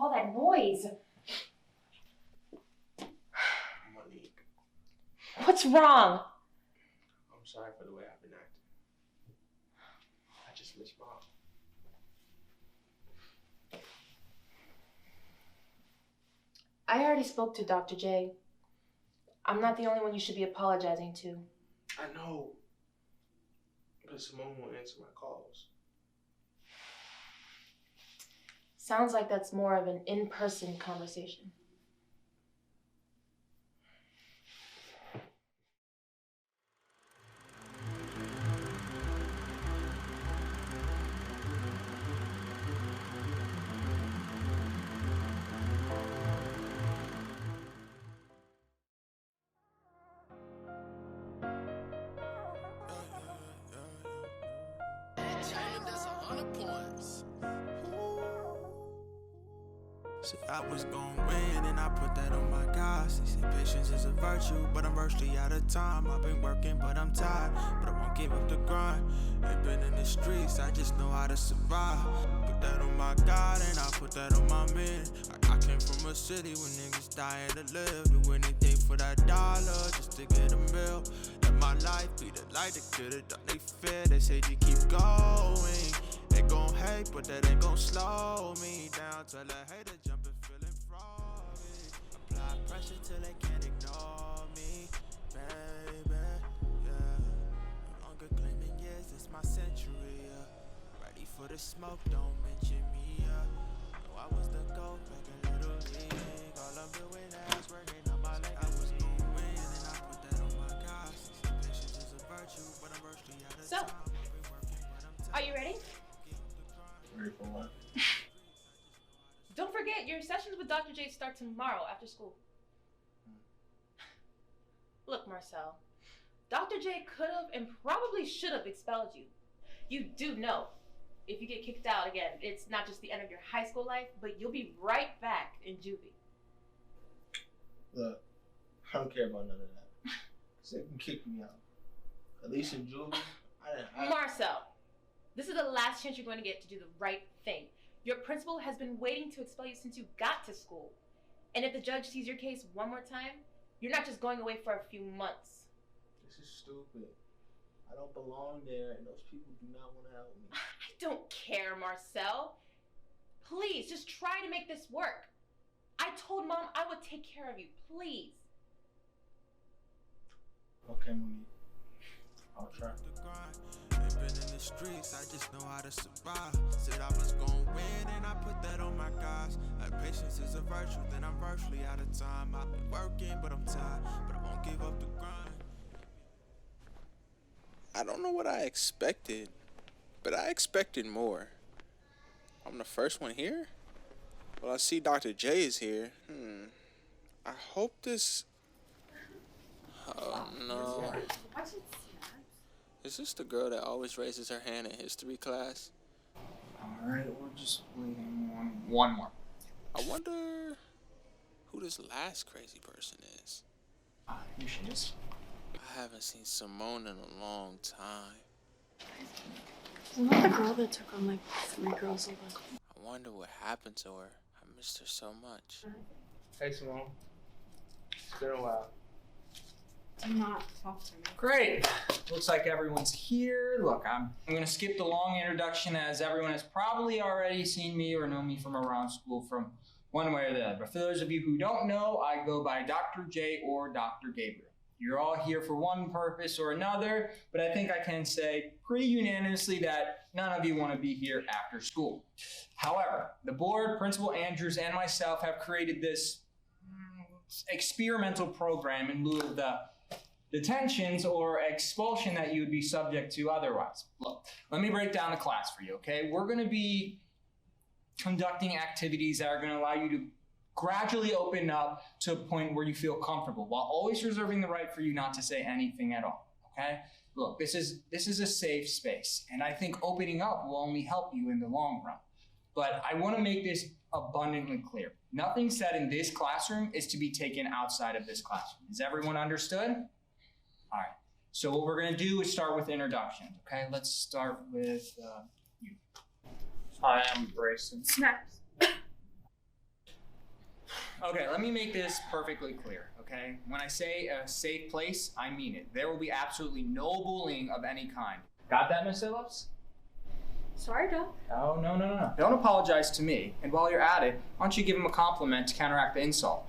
all that noise? Monique, What's wrong? I'm sorry for the way I've been acting. I just miss Mom. I already spoke to Dr. J. I'm not the only one you should be apologizing to. I know, but Simone won't answer my calls. Sounds like that's more of an in-person conversation. Said I was gon' win and I put that on my guys. They say patience is a virtue, but I'm virtually out of time. I've been working, but I'm tired, but I won't give up the grind. Ain't been in the streets, I just know how to survive. Put that on my God and I put that on my men. I came from a city where niggas dying to live. Do anything for that dollar just to get a meal. Let my life be the light that could've done they fear. They say you keep going. They gon' hate, but that ain't gon' slow me down. Tell a hater jumping, feeling froggy. Apply pressure till they can't ignore me, baby, yeah. No longer claiming years, it's my century, yeah. Ready for the smoke, don't mention me, yeah. No, I was the GOAT back in Little League. All I'm doing now is working on my legacy. I was gon' win and I put that on my guys. Patience is a virtue, but I'm virtually out of time. I've been working, but I'm tired. Are you ready? Ready for what? Don't forget, your sessions with Dr. J start tomorrow after school. Look, Marcel, Dr. J could have and probably should have expelled you. You do know, if you get kicked out again, it's not just the end of your high school life, but you'll be right back in juvie. Look, I don't care about none of that. Cause they can kick me out. At least in juvie, Marcel, this is the last chance you're going to get to do the right thing. Your principal has been waiting to expel you since you got to school. And if the judge sees your case one more time, you're not just going away for a few months. This is stupid. I don't belong there, and those people do not want to help me. I don't care, Marcel. Please, just try to make this work. I told Mom I would take care of you. Please. Okay, Monique. I'll try. Ain't been in the streets, I just know how to survive. Said I was gon' win and I put that on my guys. Like patience is a virtue, then I'm virtually out of time. I've been working, but I'm tired, but I won't give up the grind. I don't know what I expected, but I expected more. I'm the first one here? Well, I see Dr. J is here. I hope this... Oh, no. Is this the girl that always raises her hand in history class? Alright, we're just waiting one more. I wonder who this last crazy person is. Here she is. I haven't seen Simone in a long time. Isn't that the girl that took on like 3 girls in one? I wonder what happened to her. I missed her so much. Hey, Simone. It's been a while. Do not talk to me. Great. Looks like everyone's here. Look, I'm going to skip the long introduction as everyone has probably already seen me or know me from around school from one way or the other. But for those of you who don't know, I go by Dr. J or Dr. Gabriel. You're all here for one purpose or another, but I think I can say pretty unanimously that none of you want to be here after school. However, the board, Principal Andrews, and myself have created this experimental program in lieu of the detentions or expulsion that you would be subject to otherwise. Look, let me break down the class for you, okay? We're going to be conducting activities that are going to allow you to gradually open up to a point where you feel comfortable, while always reserving the right for you not to say anything at all, okay? Look, this is a safe space, and I think opening up will only help you in the long run. But I want to make this abundantly clear. Nothing said in this classroom is to be taken outside of this classroom. Is everyone understood? All right, so what we're gonna do is start with introductions, okay? Let's start with you. Hi, I'm Brayson. Snaps. Okay, let me make this perfectly clear, okay? When I say a safe place, I mean it. There will be absolutely no bullying of any kind. Got that, Miss Phillips? Sorry, Doc. Oh, no. Don't apologize to me. And while you're at it, why don't you give him a compliment to counteract the insult?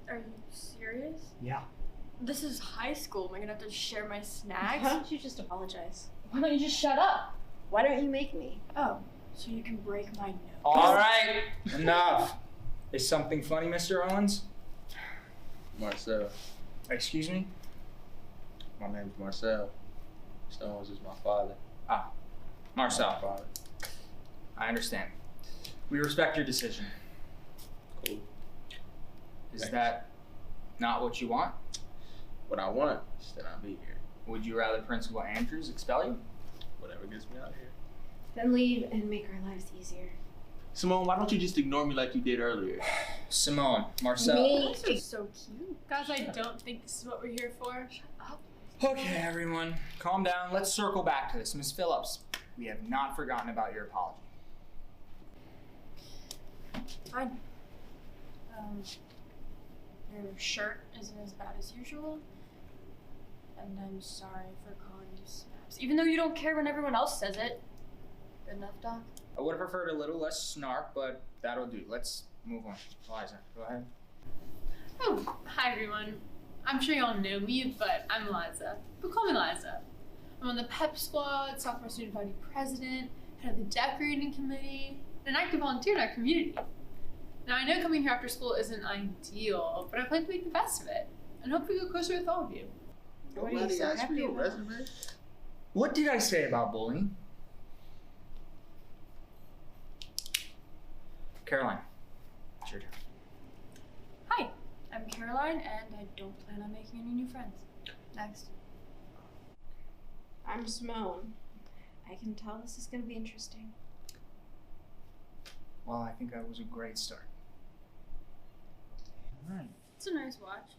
Are you serious? Yeah. This is high school. Am I gonna have to share my snacks? Why don't you just apologize? Why don't you just shut up? Why don't you make me? Oh, so you can break my nose. All right, enough. Is something funny, Mr. Owens? Marcel. Excuse me? My name's Marcel. Stones is my father. Marcel, My father. I understand. We respect your decision. Cool. Is Thanks. that not what you want? What I want is that I be here. Would you rather Principal Andrews expel you? Whatever gets me out here. Then leave and make our lives easier. Simone, why don't you just ignore me like you did earlier? Simone, Marcel. This is so cute. Guys, I don't think this is what we're here for. Shut up. Okay, everyone, calm down. Let's circle back to this. Miss Phillips, we have not forgotten about your apology. Fine. Your shirt isn't as bad as usual. And I'm sorry for calling you snaps. Even though you don't care when everyone else says it. Good enough, Doc? I would have preferred a little less snark, but that'll do. Let's move on. Eliza, go ahead. Oh, hi everyone. I'm sure y'all know me, but I'm Liza. But call me Liza. I'm on the PEP squad, sophomore student body president, head of the decorating committee, and an active volunteer in our community. Now I know coming here after school isn't ideal, but I plan to make the best of it, and hopefully go closer with all of you. What are you so happy about? resume? What did I say about bullying? Caroline, it's your turn. Hi, I'm Caroline, and I don't plan on making any new friends. Next. I'm Simone. I can tell this is going to be interesting. Well, I think that was a great start. All right. It's a nice watch.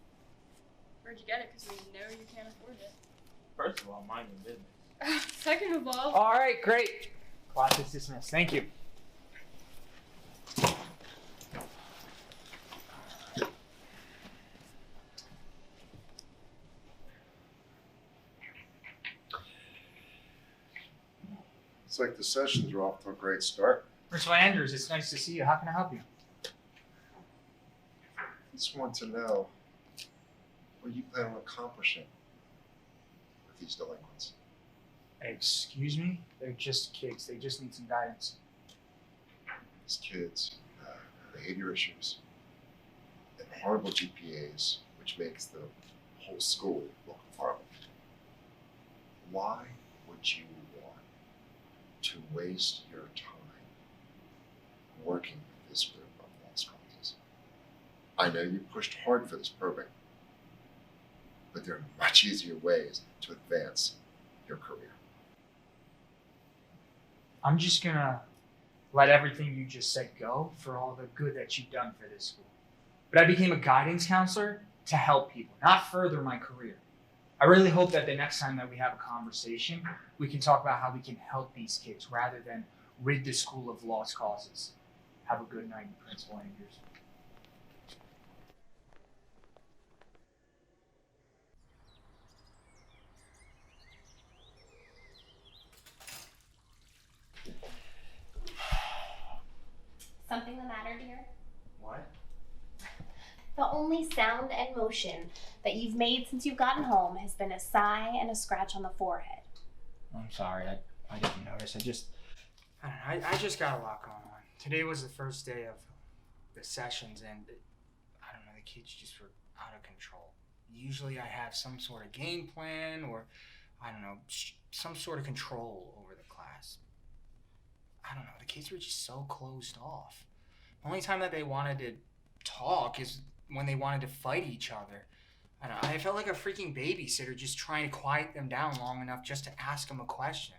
Where'd you get it? Because we know you can't afford it. First of all, mind your business. Second of all, All right, great. Class is dismissed. Thank you. Looks like the sessions are off to a great start. Principal Andrews, it's nice to see you. How can I help you? Just want to know what you plan on accomplishing with these delinquents. Excuse me? They're just kids. They just need some guidance. These kids have behavior issues and horrible GPAs, which makes the whole school look horrible. Why would you want to waste your time working with this group of lost causes? I know you pushed hard for this program, but there are much easier ways to advance your career. I'm just gonna let everything you just said go for all the good that you've done for this school. But I became a guidance counselor to help people, not further my career. I really hope that the next time that we have a conversation, we can talk about how we can help these kids rather than rid the school of lost causes. Have a good night, Principal Andrews. Something the matter, dear? What? The only sound and motion that you've made since you've gotten home has been a sigh and a scratch on the forehead. I'm sorry, I didn't notice. I just got a lot going on. Today was the first day of the sessions and I don't know, the kids just were out of control. Usually I have some sort of game plan or, I don't know, some sort of control over the class. I don't know, the kids were just so closed off. The only time that they wanted to talk is when they wanted to fight each other. I don't know, I felt like a freaking babysitter just trying to quiet them down long enough just to ask them a question.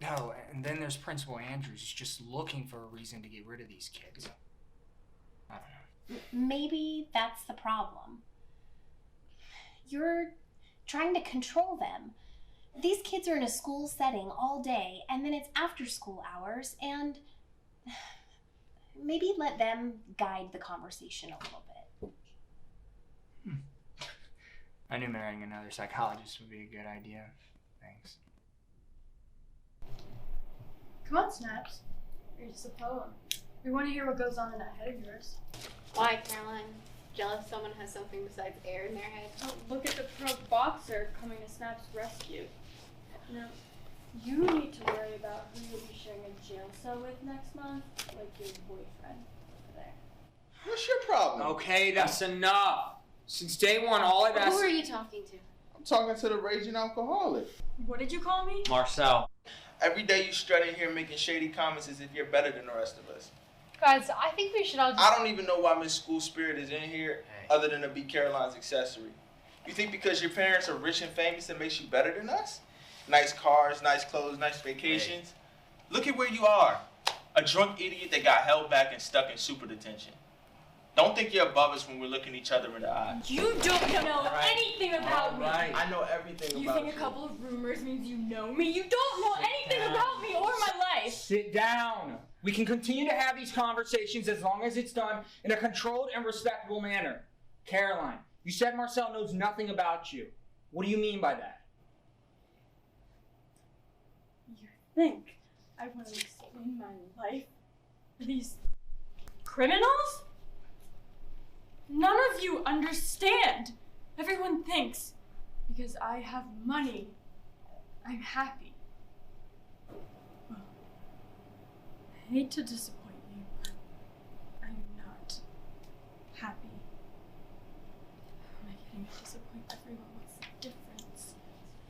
No, and then there's Principal Andrews just looking for a reason to get rid of these kids. I don't know. Maybe that's the problem. You're trying to control them. These kids are in a school setting all day, and then it's after school hours, and maybe let them guide the conversation a little bit. I knew marrying another psychologist would be a good idea. Thanks. Come on, Snaps. Read us a poem. We want to hear what goes on in that head of yours. Why, Caroline? Jealous someone has something besides air in their head? Oh, look at the pro boxer coming to Snap's rescue. Now, you need to worry about who you'll be sharing a jail cell with next month, like your boyfriend over there. What's your problem? Okay, that's enough. Since day one, all I've asked. Who are you talking to? I'm talking to the raging alcoholic. What did you call me? Marcel. Every day you strut in here making shady comments as if you're better than the rest of us. Guys, I think we should all just... I don't even know why Miss School Spirit is in here other than to be Caroline's accessory. You think because your parents are rich and famous that makes you better than us? Nice cars, nice clothes, nice vacations. Look at where you are. A drunk idiot that got held back and stuck in super detention. Don't think you're above us when we're looking each other in the eye. You don't know anything about me. I know everything You about think a couple of rumors means you know me? You don't know anything about me or my life. Sit down. We can continue to have these conversations as long as it's done in a controlled and respectable manner. Caroline, you said Marcel knows nothing about you. What do you mean by that? You think I want to explain my life to these criminals? None of you understand. Everyone thinks because I have money, I'm happy. Well, I hate to disappoint you, but I'm not happy. Am I getting to disappoint everyone? What's the difference?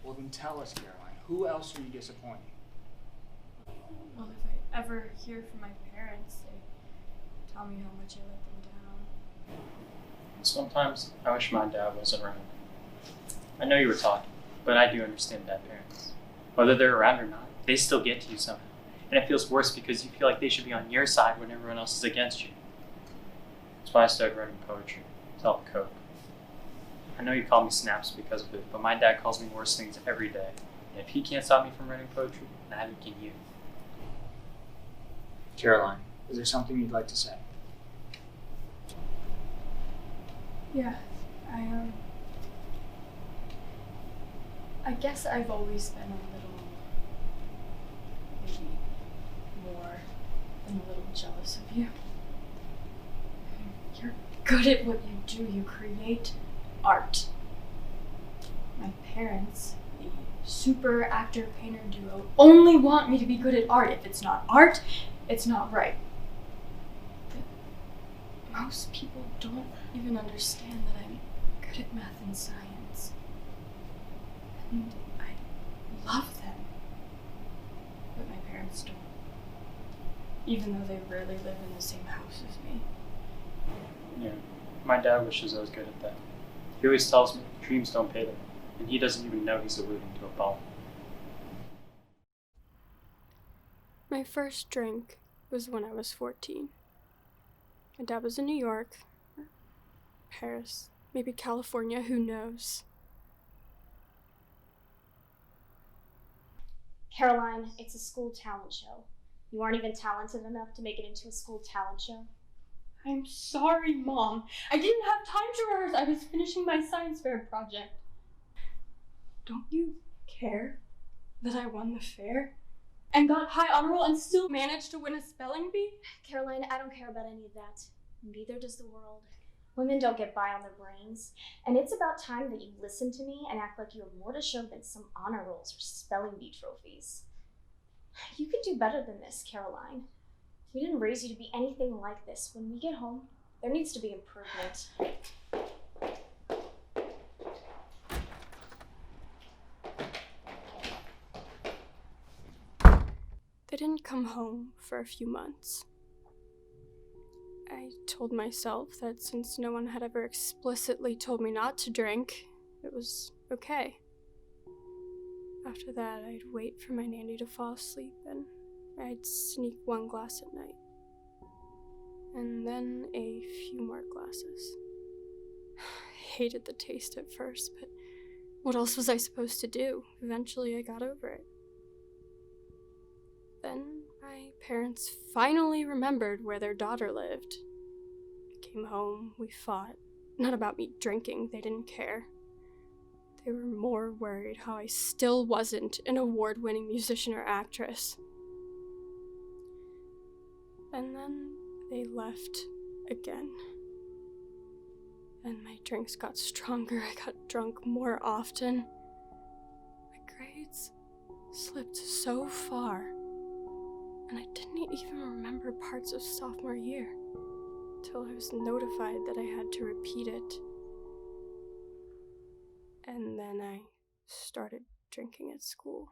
Well, then tell us, Caroline. Who else are you disappointing? Well, if I ever hear from my parents, they tell me how much I let them down. Sometimes I wish my dad wasn't around. I know you were talking, but I do understand that parents, whether they're around or not, they still get to you somehow. And it feels worse because you feel like they should be on your side when everyone else is against you. That's why I started writing poetry, to help cope. I know you call me Snaps because of it, but my dad calls me worse things every day. And if he can't stop me from writing poetry, neither can you. Caroline, is there something you'd like to say? Yeah, I guess I've always been a little, maybe more than a little jealous of you. You're good at what you do. You create art. My parents, the super actor-painter duo, only want me to be good at art. If it's not art, it's not right. But most people don't even understand that I'm good at math and science. And I love them. But my parents don't. Even though they rarely live in the same house as me. Yeah, my dad wishes I was good at that. He always tells me dreams don't pay the rent, and he doesn't even know he's alluding to a ball. My first drink was when I was 14. My dad was in New York, or Paris, maybe California, who knows. Caroline, it's a school talent show. You aren't even talented enough to make it into a school talent show. I'm sorry, Mom. I didn't have time to rehearse. I was finishing my science fair project. Don't you care that I won the fair and got high honor roll and still managed to win a spelling bee? Caroline, I don't care about any of that. Neither does the world. Women don't get by on their brains. And it's about time that you listen to me and act like you have more to show than some honor rolls or spelling bee trophies. You can do better than this, Caroline. We didn't raise you to be anything like this. When we get home, there needs to be improvement. They didn't come home for a few months. I told myself that since no one had ever explicitly told me not to drink, it was okay. After that, I'd wait for my nanny to fall asleep and I'd sneak one glass at night. And then a few more glasses. I hated the taste at first, but what else was I supposed to do? Eventually I got over it. Then my parents finally remembered where their daughter lived. I came home, we fought. Not about me drinking, they didn't care. They were more worried how I still wasn't an award-winning musician or actress. And then they left again. And my drinks got stronger, I got drunk more often. My grades slipped so far, and I didn't even remember parts of sophomore year till I was notified that I had to repeat it. And then I started drinking at school.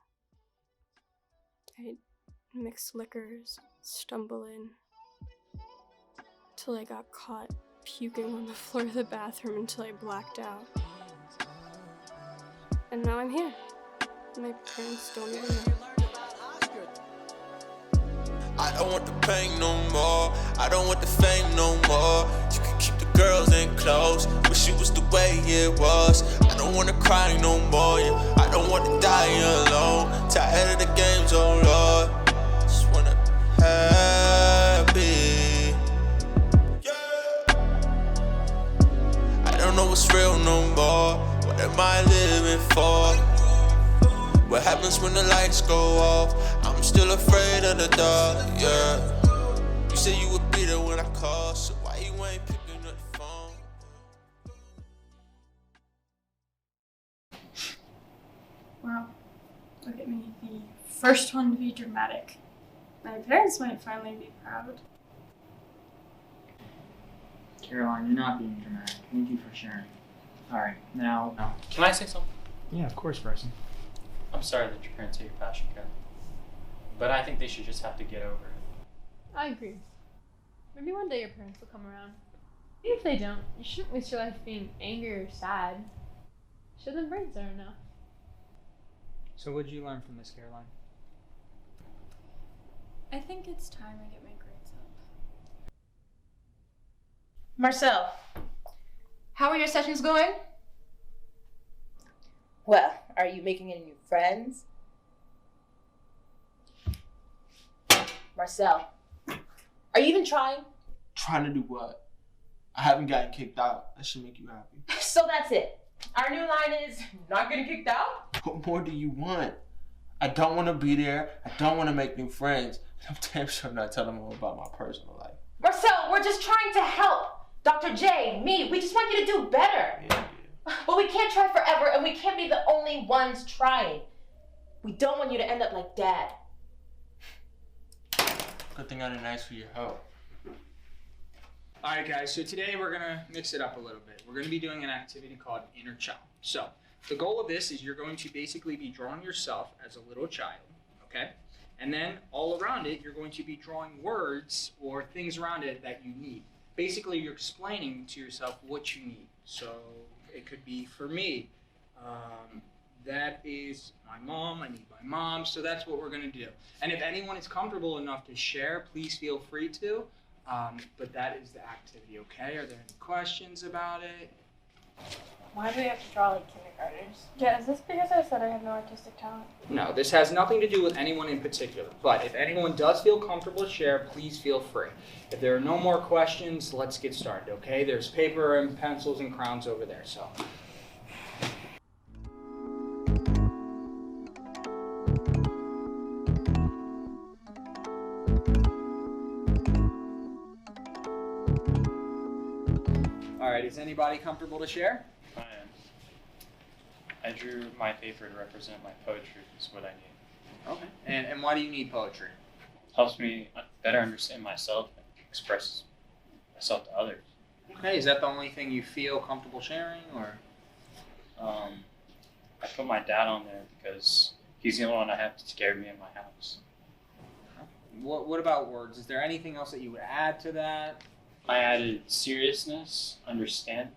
I'd mix liquors, stumble in, till I got caught puking on the floor of the bathroom until I blacked out. And now I'm here. My parents don't even know. I don't want the pain no more. I don't want the fame no more. You can keep the girls in close. Wish it was the way it was. I don't wanna cry no more. Yeah. I don't want to die alone. Tired of the games, oh Lord. Just wanna be happy. Yeah. I don't know what's real no more. What am I living for? What happens when the lights go off? I'm still afraid of the dark, yeah. You said you would be there when I call, so why you ain't picking up the phone? Wow, look at me, the first one to be dramatic. My parents might finally be proud. Caroline, you're not being dramatic. Thank you for sharing. Alright, now. Can I say something? Yeah, of course, Bryson. I'm sorry that your parents hate your passion, Kat. But I think they should just have to get over it. I agree. Maybe one day your parents will come around. Even if they don't, you shouldn't waste your life being angry or sad. Show them brains are enough. So what did you learn from this, Caroline? I think it's time I get my grades up. Marcel, how are your sessions going? Well, are you making any new friends? Marcel, are you even trying? Trying to do what? I haven't gotten kicked out. That should make you happy. So that's it. Our new line is not getting kicked out? What more do you want? I don't want to be there. I don't want to make new friends. I'm damn sure not telling them about my personal life. Marcel, we're just trying to help. Dr. J, me, we just want you to do better. Yeah. But we can't try forever, and we can't be the only ones trying. We don't want you to end up like Dad. Good thing I didn't ask for your help. Alright guys, so today we're gonna mix it up a little bit. We're gonna be doing an activity called Inner Child. So, the goal of this is you're going to basically be drawing yourself as a little child, okay? And then all around it, you're going to be drawing words or things around it that you need. Basically, you're explaining to yourself what you need. So, it could be, for me, that is my mom, I need my mom, so that's what we're gonna do. And if anyone is comfortable enough to share, please feel free to. But that is the activity, okay? Are there any questions about it? Why do we have to draw like kindergartners? Yeah, is this because I said I have no artistic talent? No, this has nothing to do with anyone in particular. But if anyone does feel comfortable to share, please feel free. If there are no more questions, let's get started, okay? There's paper and pencils and crowns over there, so. Alright, is anybody comfortable to share? I am. I drew my paper to represent my poetry is what I need. Okay. And why do you need poetry? Helps me better understand myself and express myself to others. Okay, is that the only thing you feel comfortable sharing, or? I put my dad on there because he's the only one I have to take care of me in my house. What about words? Is there anything else that you would add to that? I added seriousness, understanding,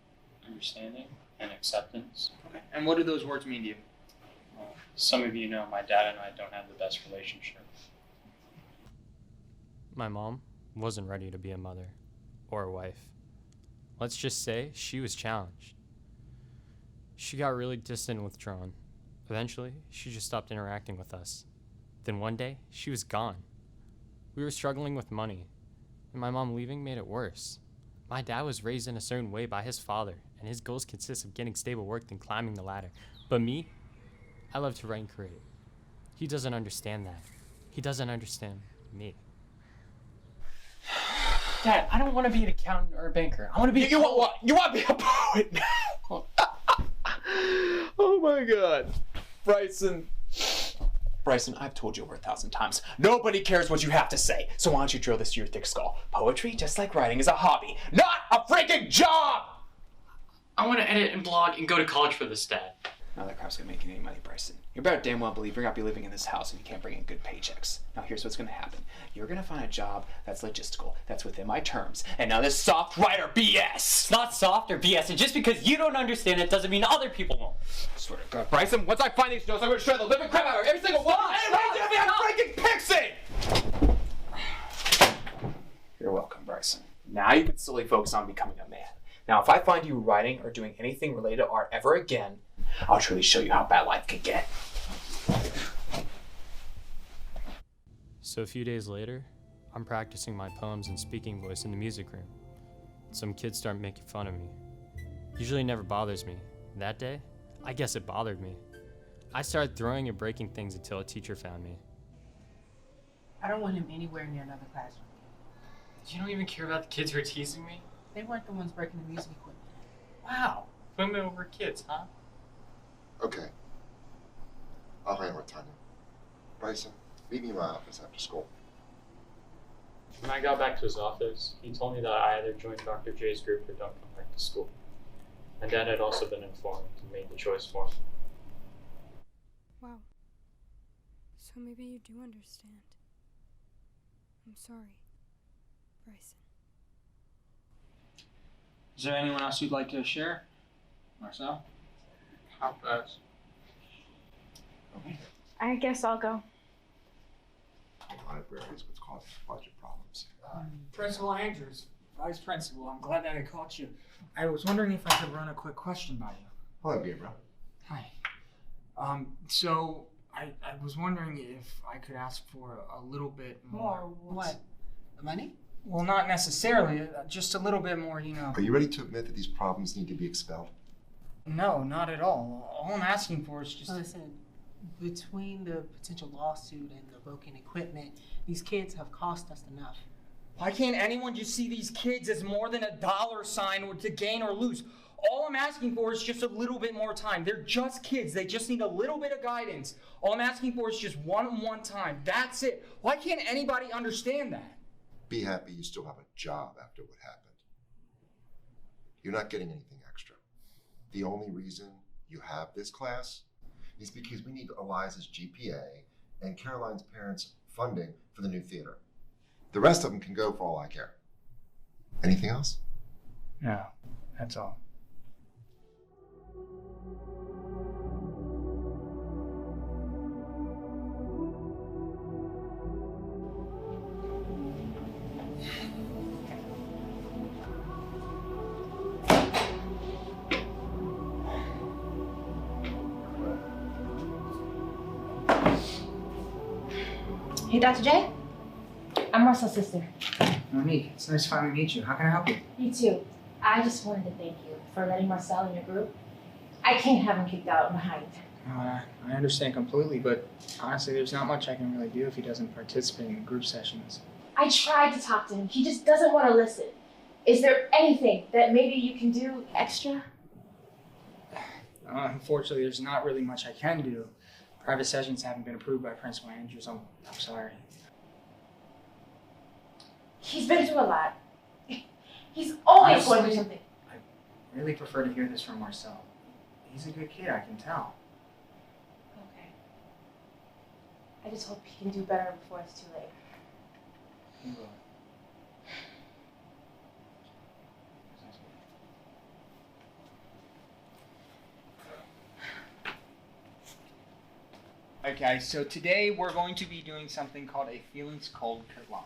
and acceptance. Okay. And what do those words mean to you? Some of you know my dad and I don't have the best relationship. My mom wasn't ready to be a mother or a wife. Let's just say she was challenged. She got really distant and withdrawn. Eventually, she just stopped interacting with us. Then one day, she was gone. We were struggling with money, and my mom leaving made it worse. My dad was raised in a certain way by his father, and his goals consist of getting stable work and climbing the ladder. But me, I love to write and create. He doesn't understand that. He doesn't understand me. Dad, I don't want to be an accountant or a banker. I want to be. You want what? You want to be a poet now? Oh my God, Bryson. Bryson, I've told you over 1,000 times. Nobody cares what you have to say. So why don't you drill this to your thick skull? Poetry, just like writing, is a hobby, not a freaking job. I want to edit and blog and go to college for this, Dad. None of that crap's gonna make you any money, Bryson. You better damn well believe you're gonna be living in this house and you can't bring in good paychecks. Now here's what's gonna happen. You're gonna find a job that's logistical, that's within my terms, and now this soft writer BS! It's not soft or BS, and just because you don't understand it doesn't mean other people won't. I swear to God, Bryson, once I find these notes, I'm gonna destroy the living crap out of every single one! Hey, wait, I'm freaking pixie! You're welcome, Bryson. Now you can slowly focus on becoming a man. Now, if I find you writing or doing anything related to art ever again, I'll truly show you how bad life can get. So a few days later, I'm practicing my poems and speaking voice in the music room. Some kids start making fun of me. Usually it never bothers me. That day, I guess it bothered me. I started throwing and breaking things until a teacher found me. I don't want him anywhere near another classroom. You don't even care about the kids who are teasing me? They weren't the ones breaking the music equipment. Wow. Women over kids, huh? Okay. I'll handle it, Tanya. Bryson, meet me in my office after school. When I got back to his office, he told me that I either joined Dr. J's group or don't come back to school. My dad had also been informed and made the choice for me. Wow. So maybe you do understand. I'm sorry, Bryson. Is there anyone else you'd like to share? Marcel? How fast? I guess I'll go. Library is what's causing budget problems. Principal Andrews, Vice Principal, I'm glad that I caught you. I was wondering if I could run a quick question by you. Hello, Gabriel. Hi. So I was wondering if I could ask for a little bit more. What? The money? Well, not necessarily. Just a little bit more, Are you ready to admit that these problems need to be expelled? No, not at all. All I'm asking for is just... Listen, between the potential lawsuit and the broken equipment, these kids have cost us enough. Why can't anyone just see these kids as more than a dollar sign to gain or lose? All I'm asking for is just a little bit more time. They're just kids. They just need a little bit of guidance. All I'm asking for is just one-on-one time. That's it. Why can't anybody understand that? Be happy you still have a job after what happened. You're not getting anything extra. The only reason you have this class is because we need Eliza's GPA and Caroline's parents' funding for the new theater. The rest of them can go for all I care. Anything else? No, that's all. Hey, Dr. J? I'm Marcel's sister. Monique, it's nice to finally meet you. How can I help you? You too. I just wanted to thank you for letting Marcel in your group. I can't have him kicked out behind. I understand completely, but honestly, there's not much I can really do if he doesn't participate in group sessions. I tried to talk to him. He just doesn't want to listen. Is there anything that maybe you can do extra? Unfortunately, there's not really much I can do. Private sessions haven't been approved by Principal Andrews. I'm sorry. He's been through a lot. He's always going through something. I really prefer to hear this from Marcel. He's a good kid, I can tell. Okay. I just hope he can do better before it's too late. He will. Okay, so today we're going to be doing something called a feelings cold collage.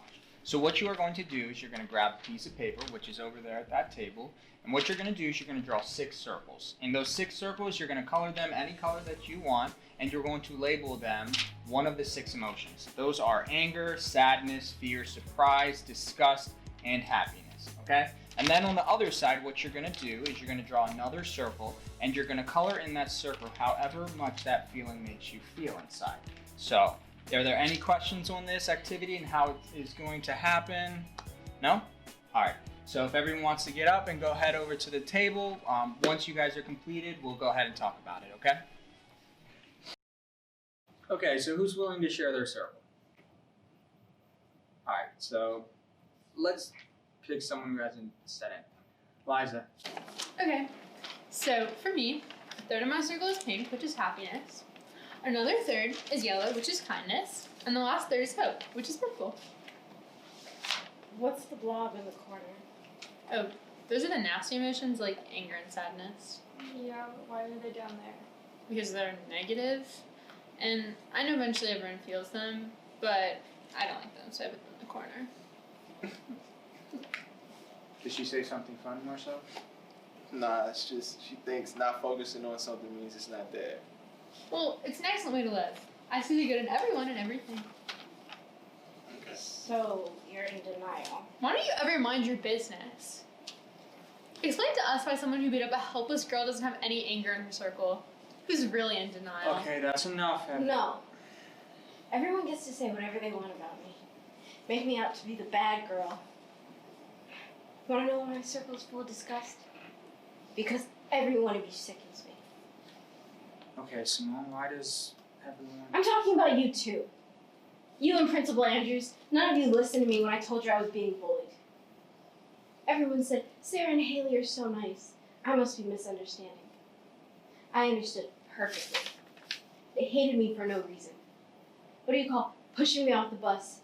So what you are going to do is you're going to grab a piece of paper, which is over there at that table, and what you're going to do is you're going to draw 6 circles. In those 6 circles, you're going to color them any color that you want, and you're going to label them one of the 6 emotions. Those are anger, sadness, fear, surprise, disgust, and happiness, okay? And then on the other side, what you're going to do is you're going to draw another circle, and you're going to color in that circle however much that feeling makes you feel inside. So, are there any questions on this activity and how it is going to happen? No? All right. So if everyone wants to get up and go head over to the table, once you guys are completed, we'll go ahead and talk about it, okay? Okay, so who's willing to share their circle? All right, so let's pick someone who hasn't said it. Liza. Okay, so for me, a third of my circle is pink, which is happiness. Another third is yellow, which is kindness. And the last third is hope, which is purple. What's the blob in the corner? Oh, those are the nasty emotions like anger and sadness. Yeah, why are they down there? Because they're negative. And I know eventually everyone feels them, but I don't like them, so I put them in the corner. Did she say something fun, Marcel? Nah, it's just she thinks not focusing on something means it's not there. Well, it's an excellent way to live. I see the good in everyone and everything. Okay. So, you're in denial. Why don't you ever mind your business? Explain to us why someone who beat up a helpless girl doesn't have any anger in her circle. Who's really in denial? Okay, that's enough. No. Everyone gets to say whatever they want about me. Make me out to be the bad girl. You want to know why my circle's full of disgust? Because every one of you sickens me. Okay, Simone, why does everyone... I'm talking about you two. You and Principal Andrews. None of you listened to me when I told you I was being bullied. Everyone said, Sarah and Haley are so nice. I must be misunderstanding. I understood perfectly. They hated me for no reason. What do you call pushing me off the bus,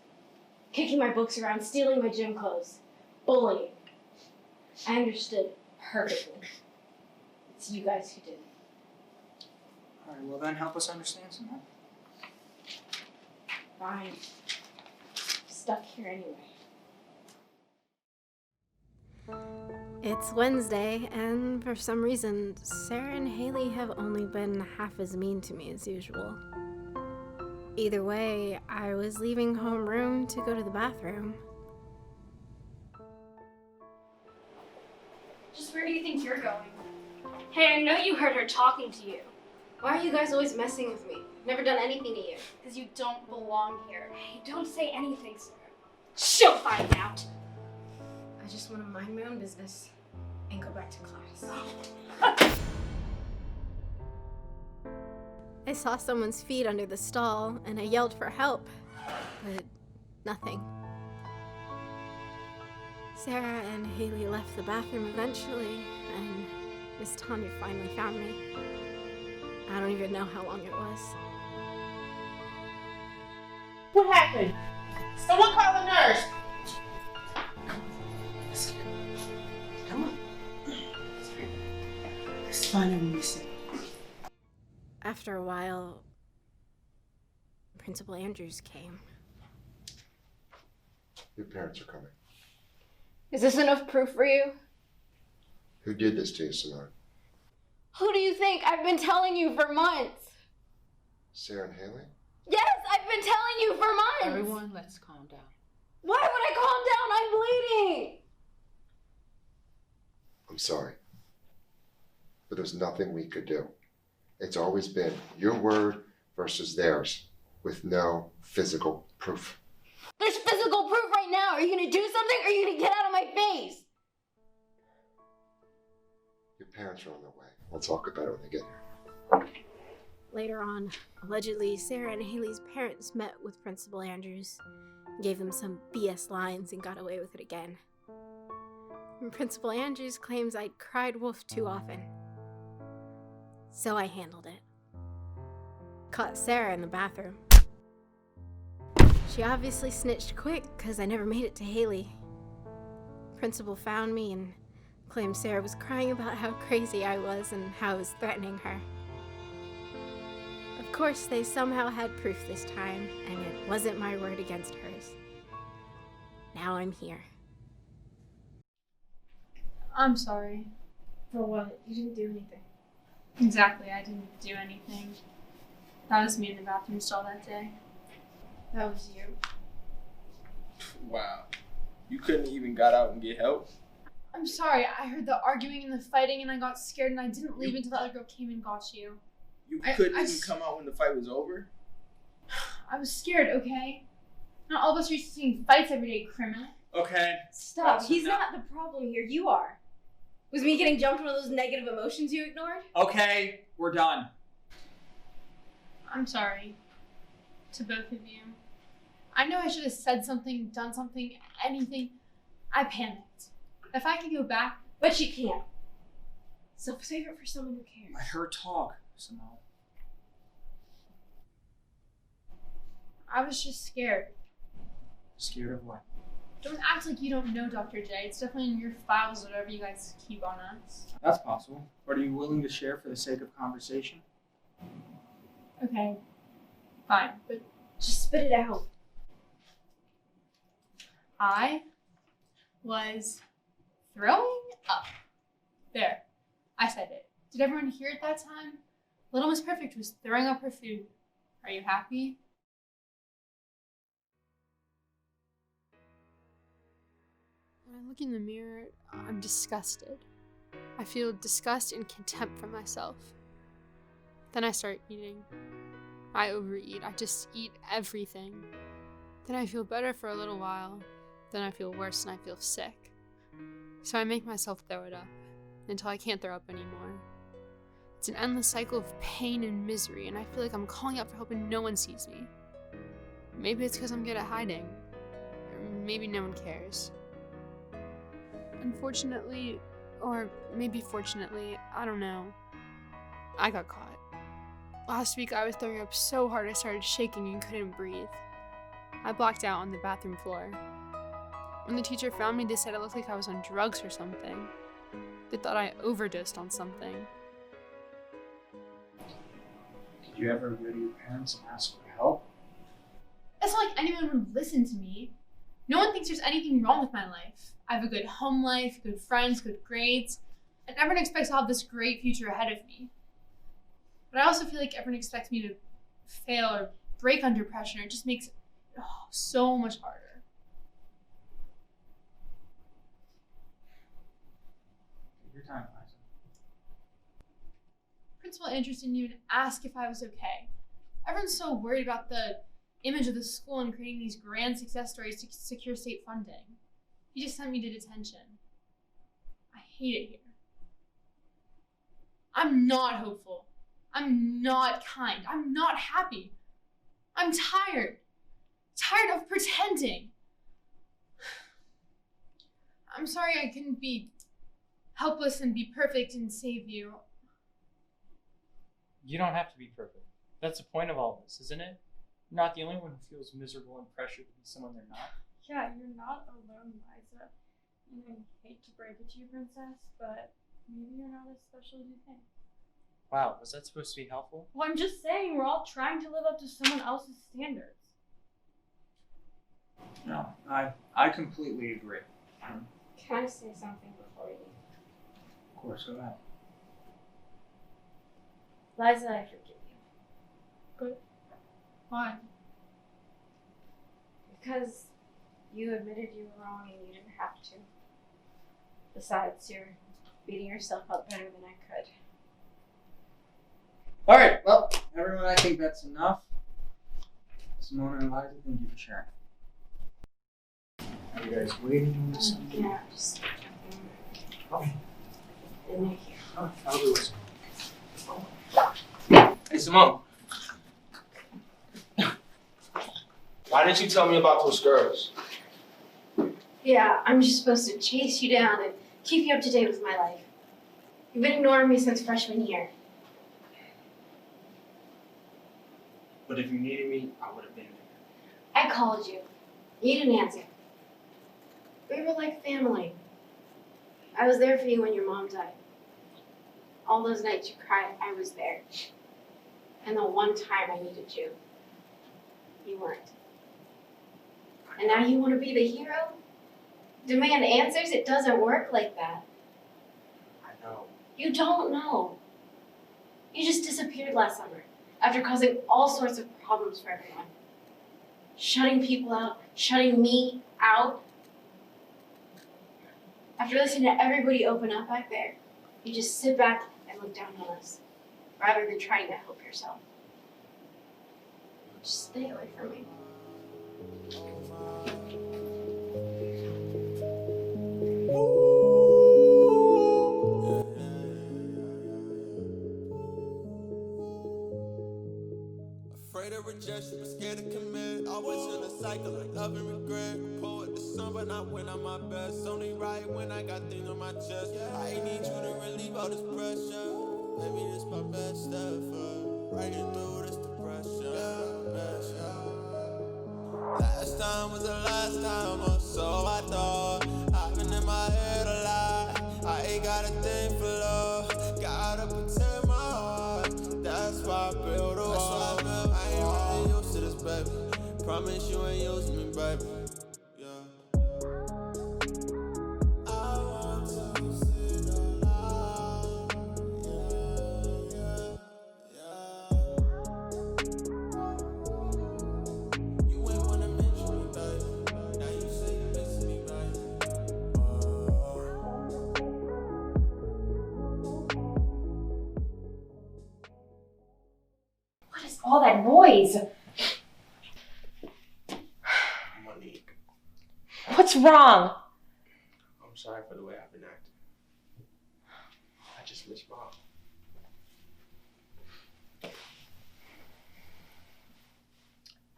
kicking my books around, stealing my gym clothes, bullying? I understood perfectly. It's you guys who did it. All right, well then help us understand, Simone. Fine. I'm stuck here anyway. It's Wednesday, and for some reason, Sarah and Haley have only been half as mean to me as usual. Either way, I was leaving homeroom to go to the bathroom. Just where do you think you're going? Hey, I know you heard her talking to you. Why are you guys always messing with me? Never done anything to you. Because you don't belong here. Hey, don't say anything, Sarah. She'll find out. I just want to mind my own business and go back to class. I saw someone's feet under the stall, and I yelled for help, but nothing. Sarah and Haley left the bathroom eventually, and Miss Tanya finally found me. I don't even know how long it was. What happened? Someone call a nurse. Come on. Let's find out what we said. After a while, Principal Andrews came. Your parents are coming. Is this enough proof for you? Who did this to you, Simone? Who do you think? I've been telling you for months. Sarah and Haley? Yes, I've been telling you for months. Everyone, let's calm down. Why would I calm down? I'm bleeding. I'm sorry. But there's nothing we could do. It's always been your word versus theirs, with no physical proof. There's physical proof right now. Are you gonna do something or are you gonna get out of my face? Your parents are on their way. We'll talk about it when they get here. Later on, allegedly, Sarah and Haley's parents met with Principal Andrews, gave them some BS lines, and got away with it again. And Principal Andrews claims I'd cried wolf too often. So I handled it. Caught Sarah in the bathroom. She obviously snitched quick because I never made it to Haley. Principal found me and claimed Sarah was crying about how crazy I was and how I was threatening her. Of course, they somehow had proof this time, and it wasn't my word against hers. now I'm here. I'm sorry. For what? You didn't do anything. Exactly, I didn't do anything. That was me in the bathroom stall that day. That was you. Wow. You couldn't even got out and get help? I'm sorry, I heard the arguing and the fighting and I got scared and I didn't leave until the other girl came and got you. You couldn't even come out when the fight was over? I was scared, okay? Not all of us are used to seeing fights every day, criminal. Okay. Stop. He's not the problem here. You are. Was me getting jumped one of those negative emotions you ignored? Okay, we're done. I'm sorry. To both of you. I know I should have said something, done something, anything. I panicked. If I could go back. But you can't. So save it for someone who cares. Let her talk, Simone. I was just scared. Scared of what? Don't act like you don't know Dr. J. It's definitely in your files, whatever you guys keep on us. That's possible. But are you willing to share for the sake of conversation? Okay. Fine, but just spit it out. I was throwing up. There. I said it. Did everyone hear it that time? Little Miss Perfect was throwing up her food. Are you happy? When I look in the mirror, I'm disgusted. I feel disgust and contempt for myself. Then I start eating. I overeat. I just eat everything. Then I feel better for a little while. Then I feel worse and I feel sick. So I make myself throw it up until I can't throw up anymore. It's an endless cycle of pain and misery, and I feel like I'm calling out for help and no one sees me. Maybe it's because I'm good at hiding. Or maybe no one cares. Unfortunately, or maybe fortunately, I don't know, I got caught. Last week I was throwing up so hard I started shaking and couldn't breathe. I blacked out on the bathroom floor. When the teacher found me, they said it looked like I was on drugs or something. They thought I overdosed on something. Did you ever go to your parents and ask for help? It's not like anyone would listen to me. No one thinks there's anything wrong with my life. I have a good home life, good friends, good grades, and everyone expects to have this great future ahead of me. But I also feel like everyone expects me to fail or break under pressure. It just makes it so much harder. Take your time, Liza. Principal Andrews didn't even ask if I was okay. Everyone's so worried about the image of the school and creating these grand success stories to secure state funding. He just sent me to detention. I hate it here. I'm not hopeful. I'm not kind. I'm not happy. I'm tired. Tired of pretending. I'm sorry I couldn't be helpless and be perfect and save you. You don't have to be perfect. That's the point of all this, isn't it? You're not the only one who feels miserable and pressured to be someone they're not. Yeah, you're not alone, Liza. And I hate to break it to you, Princess, but maybe you're not as special as you think. Wow, was that supposed to be helpful? Well, I'm just saying we're all trying to live up to someone else's standards. No, I completely agree. Can I say something before we leave? Of course, go ahead. Liza, I forgive you. Good. Why? Because you admitted you were wrong and you didn't have to. Besides, you're beating yourself up better than I could. All right, well, everyone, I think that's enough. Simona and Liza, thank you for sharing. Are you guys waiting or something? Yeah, just Okay. in there here. Oh, I'll do it. Hey, Simone. Why didn't you tell me about those girls? Yeah, I'm just supposed to chase you down and keep you up to date with my life. You've been ignoring me since freshman year. But if you needed me, I would have been there. I called you. You didn't answer. We were like family. I was there for you when your mom died. All those nights you cried, I was there. And the one time I needed you, you weren't. And now you want to be the hero? demand answers. It doesn't work like that. I know. You don't know. You just disappeared last summer after causing all sorts of problems for everyone. Shutting people out, shutting me out. After listening to everybody open up back there, you just sit back and look down on us, rather than trying to help yourself. Just stay away from me. Afraid of rejection, but scared to commit. Always in a cycle of love and regret. Poet to some, but not when I'm my best. Only right when I got things on my chest. I need you to relieve all this pressure. Maybe this my best effort. Writing through this depression. Last time was the last time, or so I thought. I've been in my head a lot. I ain't got a thing for love. Gotta protect my heart. That's why I build a wall. I ain't really used to this, baby. Promise you ain't using me, baby. All that noise. Monique, What's wrong? I'm sorry for the way I've been acting. I just miss Mom.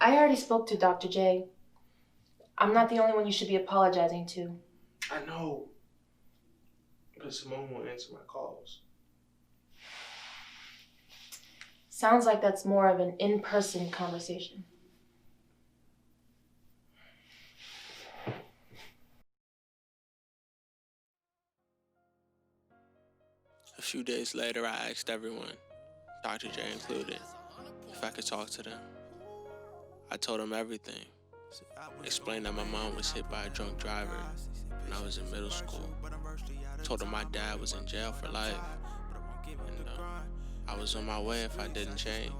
I already spoke to Dr. J. I'm not the only one you should be apologizing to. I know, but Simone won't answer my calls. Sounds like that's more of an in-person conversation. A few days later, I asked everyone, Dr. J included, if I could talk to them. I told them everything. Explained that my mom was hit by a drunk driver when I was in middle school. Told them my dad was in jail for life. And I was on my way if I didn't change.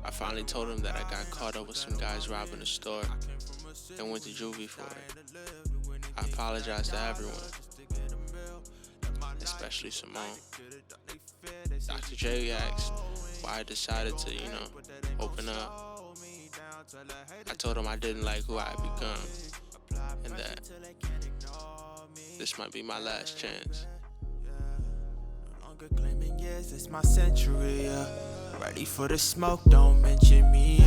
I finally told him that I got caught up with some guys robbing a store and went to juvie for it. I apologized to everyone, especially Simone. Dr. J asked why I decided to, open up. I told him I didn't like who I had become and that this might be my last chance. Claiming yes, it's my century, ready for the smoke, don't mention me,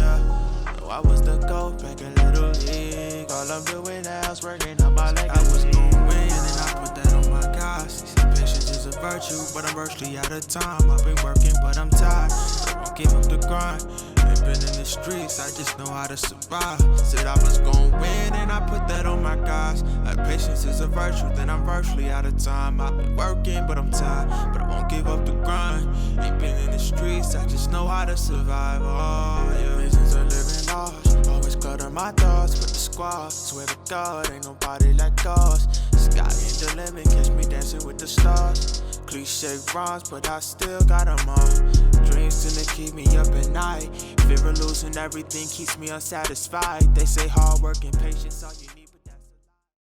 know I was the GOAT back in Little League. All I'm doing now is working on my legacy. I was gonna win and I put that on my guys. Patience is a virtue, but I'm virtually out of time. I've been working, but I'm tired. I won't give up the grind. Ain't been in the streets, I just know how to survive. Said I was gonna win and I put that on my guys. Like patience is a virtue, then I'm virtually out of time. I've been working, but I'm tired. But I won't give up the grind. Ain't been in the streets, I just know how to survive. Oh, yeah, visions are living lost. Always clutter my thoughts with the squad. Swear to God, ain't nobody like us. Sky ain't the limit, catch me dancing with the stars. Cliche rhymes, but I still got them all. Dreams tend to keep me up at night. Fear of losing everything keeps me unsatisfied. They say hard work and patience are you